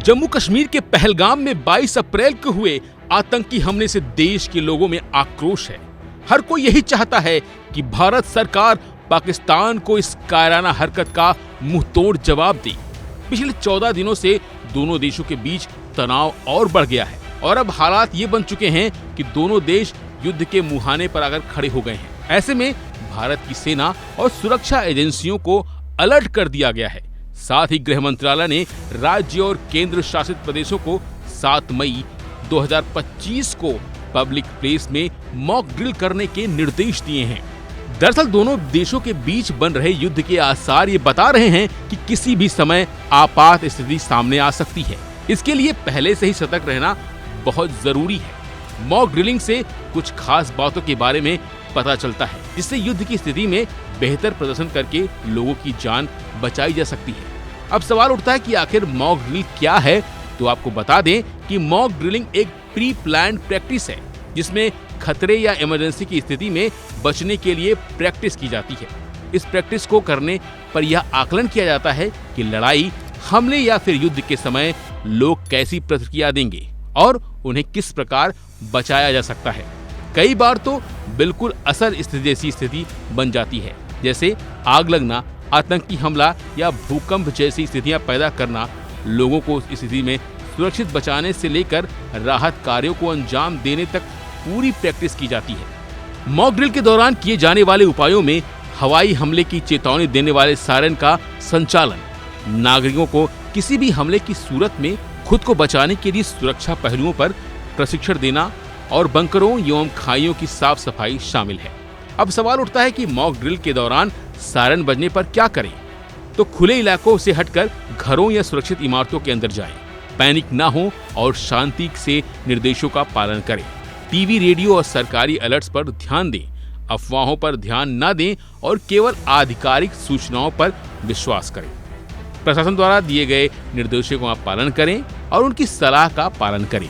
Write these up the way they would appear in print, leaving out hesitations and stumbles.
जम्मू कश्मीर के पहलगाम में 22 अप्रैल को हुए आतंकी हमले से देश के लोगों में आक्रोश है। हर कोई यही चाहता है कि भारत सरकार पाकिस्तान को इस कायराना हरकत का मुंहतोड़ जवाब दे। पिछले 14 दिनों से दोनों देशों के बीच तनाव और बढ़ गया है और अब हालात ये बन चुके हैं कि दोनों देश युद्ध के मुहाने पर आकर खड़े हो गए हैं। ऐसे में भारत की सेना और सुरक्षा एजेंसियों को अलर्ट कर दिया गया है। साथ ही गृह मंत्रालय ने राज्य और केंद्र शासित प्रदेशों को 7 मई 2025 को पब्लिक प्लेस में मॉक ड्रिल करने के निर्देश दिए हैं। दरअसल दोनों देशों के बीच बन रहे युद्ध के आसार ये बता रहे हैं कि किसी भी समय आपात स्थिति सामने आ सकती है। इसके लिए पहले से ही सतर्क रहना बहुत जरूरी है। मॉक ड्रिलिंग से कुछ खास बातों के बारे में पता चलता है, जिससे युद्ध की स्थिति में बेहतर प्रदर्शन करके लोगों की जान बचाई जा सकती है। अब सवाल उठता है कि आखिर मॉक ड्रिल क्या है, तो आपको बता दें कि मॉक ड्रिलिंग एक प्री प्लान्ड प्रैक्टिस है, जिसमें खतरे या इमरजेंसी की स्थिति में बचने के लिए प्रैक्टिस की जाती है। इस प्रैक्टिस को करने पर यह आकलन किया जाता है कि लड़ाई, हमले या फिर युद्ध के समय लोग कैसी प्रतिक्रिया देंगे और उन्हें किस प्रकार बचाया जा सकता है। कई बार तो बिल्कुल असर स्थिति जैसी स्थिति बन जाती है, जैसे आग लगना, आतंकी हमला या भूकंप जैसी स्थितियां पैदा करना। लोगों को इस स्थिति में सुरक्षित बचाने से लेकर राहत कार्यों को अंजाम देने तक पूरी प्रैक्टिस की जाती है। मॉक ड्रिल के दौरान किए जाने वाले उपायों में हवाई हमले की चेतावनी देने वाले सायरन का संचालन, नागरिकों को किसी भी हमले की सूरत में खुद को बचाने के लिए सुरक्षा पहलुओं पर प्रशिक्षण देना और बंकरों एवं खाइयों की साफ सफाई शामिल है। अब सवाल उठता है कि मॉक ड्रिल के दौरान सायरन बजने पर क्या करें? तो खुले इलाकों से हटकर घरों या सुरक्षित इमारतों के अंदर जाएं, पैनिक ना हो और शांति से निर्देशों का पालन करें। टीवी, रेडियो और सरकारी अलर्ट्स पर ध्यान दें, अफवाहों पर ध्यान न दें और केवल आधिकारिक सूचनाओं पर विश्वास करें। प्रशासन द्वारा दिए गए निर्देशों का पालन करें और उनकी सलाह का पालन करें।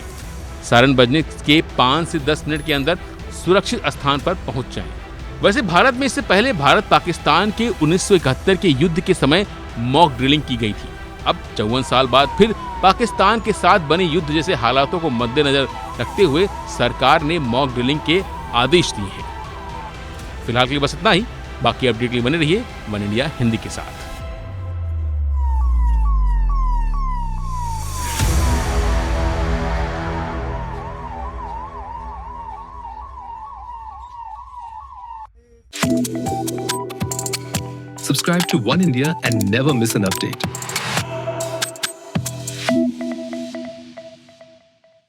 सायरन बजने के 5 से 10 मिनट के अंदर सुरक्षित स्थान पर पहुंच जाएं। वैसे भारत में इससे पहले भारत पाकिस्तान के 1971 के युद्ध के समय मॉक ड्रिलिंग की गई थी। अब 54 साल बाद फिर पाकिस्तान के साथ बने युद्ध जैसे हालातों को मद्देनजर रखते हुए सरकार ने मॉक ड्रिलिंग के आदेश दिए हैं। फिलहाल के लिए बस इतना ही। बाकी अपडेट के लिए बने रहिए वन इंडिया हिंदी के साथ। Subscribe to One India and never miss an update.